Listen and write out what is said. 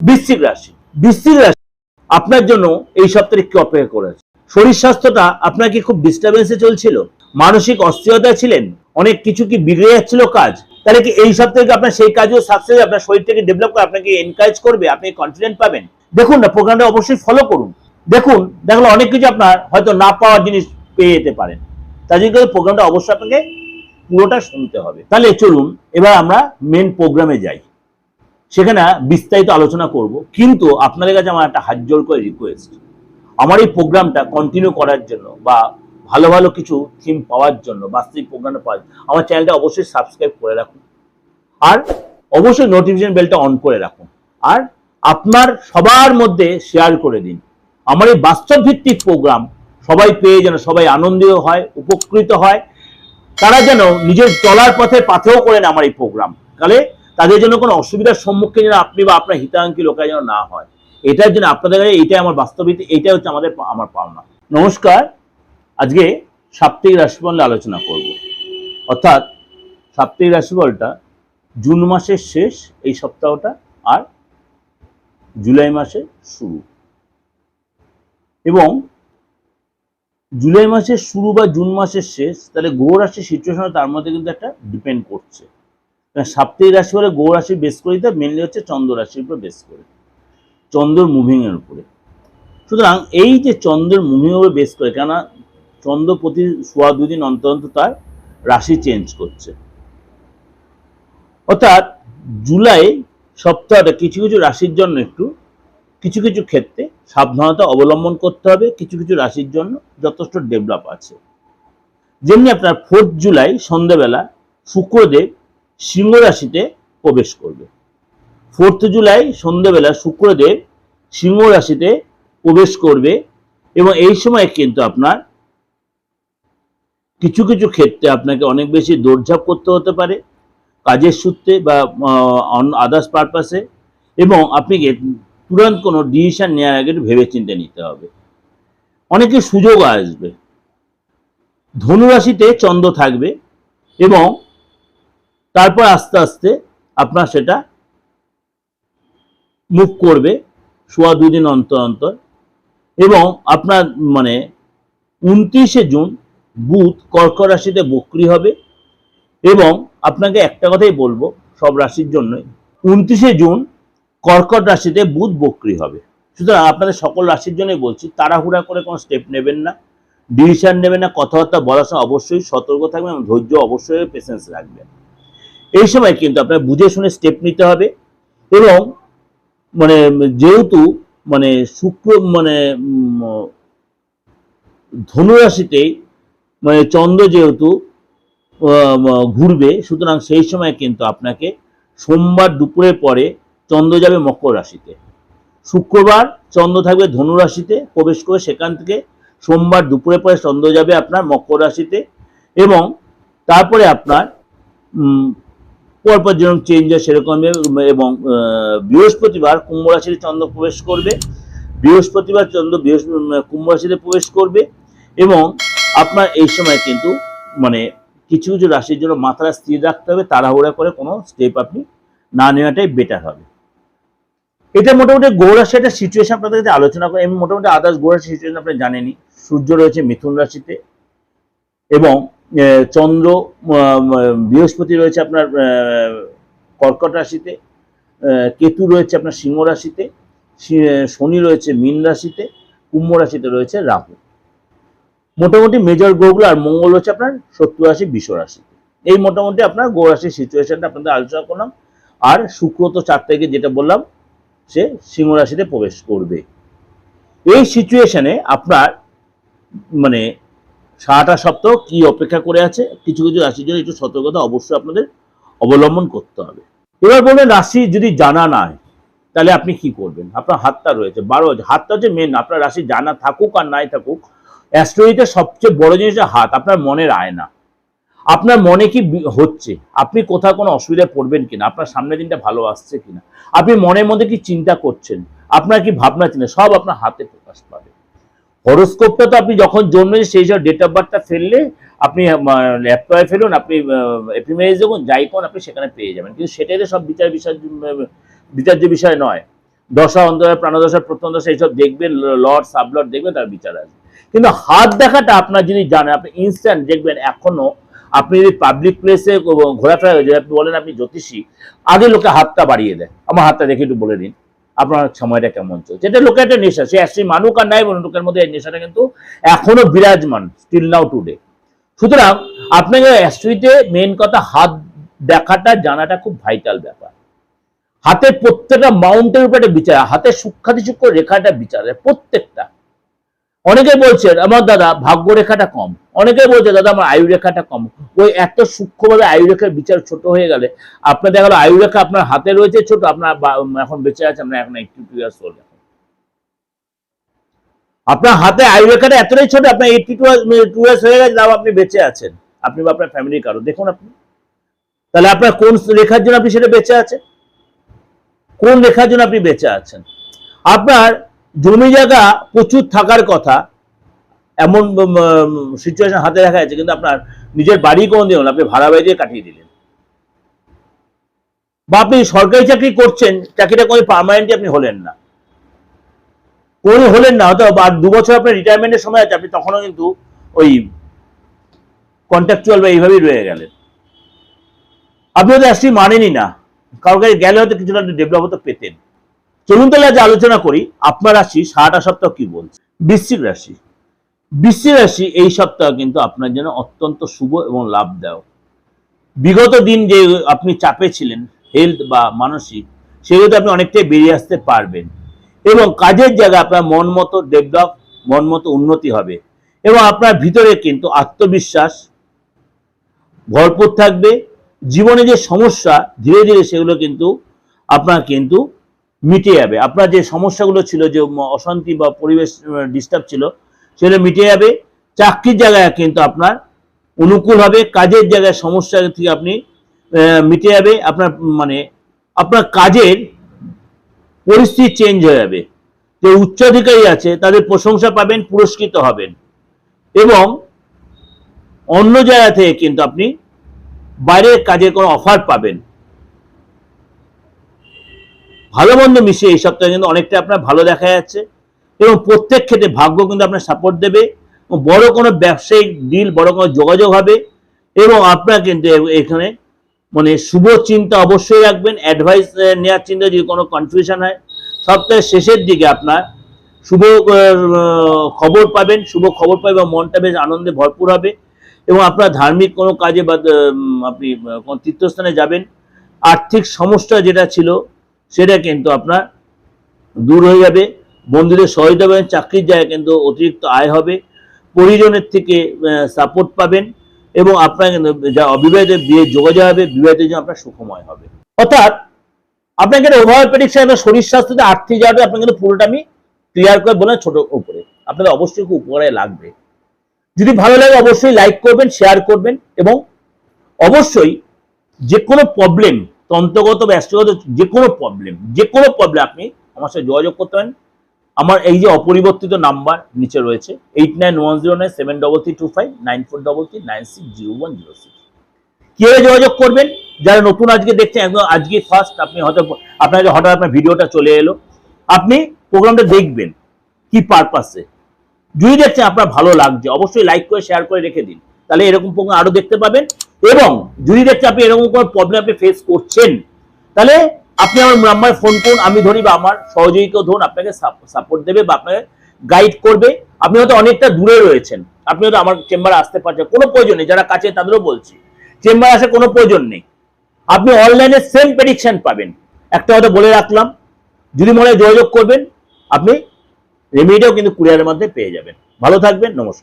বৃশ্চিক রাশি। বৃশ্চিক রাশি আপনার জন্য এই সপ্তাহে কি অপেক্ষা করেছে? শরীর স্বাস্থ্যটা আপনার কি খুব ডিস্টার্বেন্সে চলছিল? মানসিক অস্থিরতা ছিলেন? অনেক কিছু কি বিগড়ে যাচ্ছিল কাজ? তাহলে কি এই সপ্তাহে আপনার সেই কাজও সাকসেস, আপনার শরীরটাকে ডেভেলপ করে আপনাকে এনকারেজ করবে, আপনি কনফিডেন্ট পাবেন। দেখুন না, প্রোগ্রামটা অবশ্যই ফলো করুন। দেখলে অনেক কিছু আপনার হয়তো না পাওয়ার জিনিস পেয়ে যেতে পারেন। তাই জন্য প্রোগ্রামটা অবশ্যই আপনাকে পুরোটা শুনতে হবে। তাহলে চলুন এবার আমরা মেন প্রোগ্রামে যাই, সেখানে বিস্তারিত আলোচনা করব। কিন্তু আপনাদের কাছে আমার একটা হাত জোড় করে রিকোয়েস্ট, আমার এই প্রোগ্রামটা কন্টিনিউ করার জন্য বা ভালো ভালো কিছু থিম পাওয়ার জন্য, বাস্তবিক প্রোগ্রামটা পাওয়ার জন্য আমার চ্যানেলটা অবশ্যই সাবস্ক্রাইব করে রাখুন, আর অবশ্যই নোটিফিকেশন বেলটা অন করে রাখুন, আর আপনার সবার মধ্যে শেয়ার করে দিন। আমার এই বাস্তব ভিত্তিক প্রোগ্রাম সবাই পেয়ে যেন সবাই আনন্দিত হয়, উপকৃত হয়, তারা যেন নিজের চলার পথে পাথেও করেন আমার এই প্রোগ্রাম। তাহলে তাদের জন্য কোনো অসুবিধার সম্মুখীন যেন আপনি বা আপনার হিতাকাঙ্ক্ষী লোকেরা যেন না হয়, এটার জন্য আপনাদের কাছে এইটাই আমার বাস্তবিক, এইটাই হচ্ছে আমার পাওনা। নমস্কার। আজকে সাপ্তাহিক রাশিফল নিয়ে আলোচনা করব, অর্থাৎ সাপ্তাহিক রাশিফলটা জুন মাসের শেষ এই সপ্তাহটা আর জুলাই মাসের শুরু। এবং জুলাই মাসের শুরু বা জুন মাসের শেষ, তাহলে গ্রহ রাশির সিচুয়েশন তার মধ্যে কিন্তু একটা ডিপেন্ড করছে। সাপ্তাহিক রাশি বলে গ্রহ রাশি বেস করে দিতে মেনলি হচ্ছে চন্দ্র রাশির উপর বেস করে, চন্দ্র মুভিং এর উপরে। সুতরাং এই যে চন্দ্রের মুভিং এর উপর বেস করে, কেননা চন্দ্র প্রতি সোয়া দুদিন অন্তর অন্তর তার রাশি চেঞ্জ করছে, অর্থাৎ জুলাই সপ্তাহটা কিছু কিছু রাশির জন্য একটু কিছু কিছু ক্ষেত্রে সাবধানতা অবলম্বন করতে হবে, কিছু কিছু রাশির জন্য যথেষ্ট ডেভেলপ আছে। যেমনি আপনার 4 জুলাই সন্ধ্যাবেলা শুক্রদেব সিংহ রাশিতে প্রবেশ করবে। 4 জুলাই সন্ধ্যাবেলা শুক্রদেব সিংহ রাশিতে প্রবেশ করবে, এবং এই সময় কিন্তু আপনার কিছু কিছু ক্ষেত্রে আপনাকে অনেক বেশি দৌড়ঝাঁপ করতে হতে পারে কাজের সূত্রে বা আদার্স পারপাসে, এবং আপনি তুরন্ত কোনো ডিসিশন নেওয়ার আগে একটু ভেবে চিন্তে নিতে হবে। অনেকে সুযোগ আসবে। ধনুরাশিতে চন্দ্র থাকবে, এবং তারপর আস্তে আস্তে আপনার সেটা মুভ করবে সোয়া দুদিন অন্তর অন্তর। এবং আপনার 29শে জুন বুধ কর্কট রাশিতে বক্রী হবে। এবং আপনাকে একটা কথাই বলবো সব রাশির জন্যই, 29শে জুন কর্কট রাশিতে বুধ বক্রী হবে। সুতরাং আপনাদের সকল রাশির জন্যই বলছি, তাড়াহুড়া করে কোনো স্টেপ নেবেন না, ডিসিশন নেবেন না, কথাবার্তা বলার সময় অবশ্যই সতর্ক থাকবেন এবং ধৈর্য অবশ্যই পেশেন্স রাখবেন। এই সময় কিন্তু আপনার বুঝে শুনে স্টেপ নিতে হবে। এবং যেহেতু শুক্র ধনুরাশিতে চন্দ্র যেহেতু ঘুরবে, সুতরাং সেই সময় কিন্তু আপনাকে সোমবার দুপুরের পরে চন্দ্র যাবে মকর রাশিতে, শুক্রবার চন্দ্র থাকবে ধনু রাশিতে প্রবেশ করে, সেখান থেকে সোমবার দুপুরের পরে চন্দ্র যাবে আপনার মকর রাশিতে। এবং তারপরে আপনার পরপর যেরকম চেঞ্জ হয় সেরকম, এবং বৃহস্পতিবার কুম্ভ রাশিতে চন্দ্র প্রবেশ করবে, বৃহস্পতিবার চন্দ্র কুম্ভ রাশিতে প্রবেশ করবে। এবং আপনার এই সময় কিন্তু কিছু কিছু রাশির জন্য মাথাটা স্থির রাখতে হবে, তাড়াহুড়া করে কোনো স্টেপ আপনি না নেওয়াটাই বেটার হবে। এটা মোটামুটি গ্রহ রাশি একটা সিচুয়েশন আপনাদের কাছে আলোচনা করে। আমি মোটামুটি আদার্স গ্রহ রাশি সিচুয়েশন আপনি জানেনই। সূর্য রয়েছে মিথুন রাশিতে, এবং চন্দ্র বৃহস্পতি রয়েছে আপনার কর্কট রাশিতে, কেতু রয়েছে আপনার সিংহ রাশিতে, শনি রয়েছে মীন রাশিতে, কুম্ভ রাশিতে রয়েছে রাহু। মোটামুটি মেজর গ্রহগুলো, আর মঙ্গল হচ্ছে আপনার শত্রু রাশি বৃষ রাশিতে। এই মোটামুটি আপনার গ্রহ রাশির সিচুয়েশনটা আপনাদের আলোচনা করলাম। আর শুক্র তো 4 তারিখে যেটা বললাম, সে সিংহ রাশিতে প্রবেশ করবে। এই সিচুয়েশনে আপনার সারাটা সপ্তাহ কি অপেক্ষা করে আছে, কিছু কিছু রাশির জন্য একটু সতর্কতা অবশ্যই আপনাদের অবলম্বন করতে হবে। এবার বলবেন রাশি যদি জানা নাই তাহলে আপনি কি করবেন? আপনার হাতটা রয়েছে 12, হাতটা হচ্ছে মেন। আপনার রাশি জানা থাকুক আর নাই থাকুক, অ্যাস্ট্রোলজিতে সবচেয়ে বড় জিনিস হাত, আপনার মনের আয়না। আপনার মনে কি হচ্ছে, আপনি কোথাও কোনো অসুবিধায় পড়বেন কিনা, আপনার সামনের দিনটা ভালো আসছে কিনা, আপনি মনের মধ্যে কি চিন্তা করছেন, আপনার কি ভাবনা চিন্তা, সব আপনার হাতে প্রকাশ পাবে। হরোস্কোপটা তো আপনি যখন জন্মেছেন সেই সব ডেট অফ বার্থটা ফেললে, আপনি ল্যাপটপে ফেলুন, আপনি এপিমেজ যখন যাই কোন আপনি সেখানে পেয়ে যাবেন। কিন্তু সেটাই তো সব বিচার্য বিষয় নয়। দশা অন্তরা প্রাণদশা প্রত্যন্তদশা এইসব দেখবেন, লর্ড সাবলর্ড দেখবেন, তার বিচার আছে। কিন্তু হাত দেখাটা আপনার যদি জানেন, আপনি ইনস্ট্যান্ট দেখবেন। এখনো আপনি যদি পাবলিক প্লেসে ঘোরাফেরা হয়ে যায়, আপনি বলেন আপনি জ্যোতিষী, আগে লোকে হাতটা বাড়িয়ে দেয়, আমার হাতটা দেখে একটু বলে দিন আপনার সময়টা কেমন চলছে। এটা লোকের একটা নেশা, সে অ্যাকচুয়ালি মানুক আর নাই বলুন, লোকের মধ্যে এই নেশাটা কিন্তু এখনো বিরাজমান, স্টিল নাও টুডে। সুতরাং আপনাকে অ্যাস্ট্রোলজিতে মেন কথা হাত দেখাটা জানাটা খুব ভাইটাল ব্যাপার। হাতের প্রত্যেকটা মাউন্টের উপরে একটা বিচার, হাতের সূক্ষ্মাতি সূক্ষ্ম রেখাটা বিচার প্রত্যেকটা। অনেকে বলছেন আমার দাদা ভাগ্য রেখাটা কম, অনেকে বলছে দাদা আমার আয়ু রেখাটা কম। ওই এত সূক্ষ্মভাবে আয়ু রেখার বিচার ছোট হয়ে গেলে আপনার দেখা গেল আয়ু রেখা আপনার হাতে রয়েছে ছোট, আপনার এখন বেঁচে আছে আপনার এখন 82 ইয়ার্স ওল্ড। আপনার হাতে আয়ু রেখাটা এতটাই ছোট, আপনার 82 ইয়ার্স হয়ে গেছে, তাও আপনি বেঁচে আছেন, আপনি বা আপনার ফ্যামিলির কারো দেখুন আপনি। তাহলে আপনার কোন রেখার জন্য আপনি সেটা বেঁচে আছেন, কোন রেখার জন্য আপনি বেঁচে আছেন। আপনার জমি জায়গা প্রচুর থাকার কথা, এমন সিচুয়েশন হাতে দেখা যাচ্ছে, কিন্তু আপনার নিজের বাড়ি কোন দিন আপনি ভাড়া বাড়ি দিয়ে কাটিয়ে দিলেন। বা আপনি সরকারি চাকরি করছেন, চাকরিটা কোনো পার্মানেন্টলি আপনি হলেন না, কোনো হলেন না, হয়তো 2 বছর আপনার রিটায়ারমেন্টের সময় আছে, আপনি তখনও কিন্তু ওই কন্ট্রাকচুয়াল বা এইভাবেই রয়ে গেলেন। আপনি হয়তো অ্যাকচুয়ালি মানেনই না, কারোর কাছে গেলে হয়তো কিছুটা ডেভেলপ হতে পেতেন। চলুন তাহলে আজ আলোচনা করি আপনার রাশি সারাটা সপ্তাহ কি বলছে। বৃশ্চিক রাশি। বৃশ্চিক রাশি এই সপ্তাহ কিন্তু আপনার জন্য অত্যন্ত শুভ এবং লাভদায়ক। বিগত দিন যে আপনি চাপে ছিলেন, হেলথ বা মানসিক, সেগুলোতে আপনি অনেকটাই বেরিয়ে আসতে পারবেন এবং কাজের জায়গায় আপনার মন মতো ডেভেলপ, মন মতো উন্নতি হবে এবং আপনার ভিতরে কিন্তু আত্মবিশ্বাস ভরপুর থাকবে। জীবনে যে সমস্যা ধীরে ধীরে সেগুলো কিন্তু আপনার কিন্তু মিটে যাবে। আপনার যে সমস্যাগুলো ছিল, যে অশান্তি বা পরিবেশ ডিস্টার্ব ছিল, সেগুলো মিটে যাবে। চাকরির জায়গায় কিন্তু আপনার অনুকূল হবে, কাজের জায়গায় সমস্যা থেকে আপনি মিটে যাবে। আপনার মানে আপনার কাজের পরিস্থিতি চেঞ্জ হয়ে যাবে। যে উচ্চাধিকারী আছে তাদের প্রশংসা পাবেন, পুরস্কৃত হবেন এবং অন্য জায়গা থেকে কিন্তু আপনি বাইরের কাজের কোনো অফার পাবেন। ভালো মন্দ মিশিয়ে এই সপ্তাহে কিন্তু অনেকটা আপনার ভালো দেখা যাচ্ছে এবং প্রত্যেক ক্ষেত্রে ভাগ্য কিন্তু আপনার সাপোর্ট দেবে। বড় কোনো ব্যবসায়িক ডিল, বড় কোনো যোগাযোগ হবে এবং আপনার কিন্তু এখানে মানে শুভ চিন্তা অবশ্যই রাখবেন। অ্যাডভাইস নেওয়ার চিন্তা যদি কোনো কনফিউশন হয়, সপ্তাহের শেষের দিকে আপনার শুভ খবর পাবেন, শুভ খবর পাবেন, মনটা বেশ আনন্দে ভরপুর হবে এবং আপনার ধার্মিক কোনো কাজে বা আপনি কোনো তীর্থস্থানে যাবেন। আর্থিক সমস্যা যেটা ছিল সেটা কিন্তু আপনার দূর হয়ে যাবে, বন্ধুদের সহায়তা পাবেন, চাকরির জায়গায় কিন্তু অতিরিক্ত আয় হবে, পরিজনের থেকে সাপোর্ট পাবেন এবং আপনার কিন্তু যা অবিবাহিত বিয়ে যোগাযোগ হবে, বিবাহিত জন্য আপনার সুখময় হবে। অর্থাৎ আপনাকে ওভার প্রেডিকশন, শরীর স্বাস্থ্যতে আর্থিক জায়গাটা আপনার কিন্তু পুরোটা আমি ক্লিয়ার করে বলে ছোট উপরে আপনাদের অবশ্যই খুব উপকারে লাগবে। যদি ভালো লাগে অবশ্যই লাইক করবেন, শেয়ার করবেন এবং অবশ্যই যে কোনো প্রবলেম, তন্ত্রগত বা অ্যাস্ট্রোগত যে কোনো প্রবলেম আপনি আমার সাথে যোগাযোগ করতে পারেন। আমার এই যে অপরিবর্তিত নাম্বার নিচে রয়েছে 891097335943960106। কিভাবে যোগাযোগ করবেন? যারা নতুন আজকে দেখছেন, একদম আজকে ফার্স্ট আপনি হয়তো আপনার হঠাৎ আপনার ভিডিওটা চলে এলো, আপনি প্রোগ্রামটা দেখবেন কি পারপাসে। যদি দেখছেন আপনার ভালো লাগছে অবশ্যই লাইক করে শেয়ার করে রেখে দিন, তাহলে এরকম প্রোগ্রাম আরো দেখতে পাবেন। এবং যদি দেখছেন আপনি এরকম কোনো প্রবলেম আপনি ফেস করছেন, তাহলে আপনি আমার নাম্বার ফোন করুন, আমি ধরি বা আমার সহযোগীকেও ধরুন, আপনাকে সাপোর্ট দেবে বা আপনাকে গাইড করবে। আপনি হয়তো অনেকটা দূরে রয়েছেন, আপনি হয়তো আমার চেম্বারে আসতে পারছেন, কোনো প্রয়োজন নেই। যারা কাছে তাদেরও বলছি চেম্বারে আসার কোনো প্রয়োজন নেই, আপনি অনলাইনে সেম প্রেডিকশন পাবেন। একটা হয়তো বলে রাখলাম, যদি মনে হয় যোগাযোগ করবেন, আপনি রেমিডিটাও কিন্তু কুরিয়ারের মধ্যে পেয়ে যাবেন। ভালো থাকবেন, নমস্কার।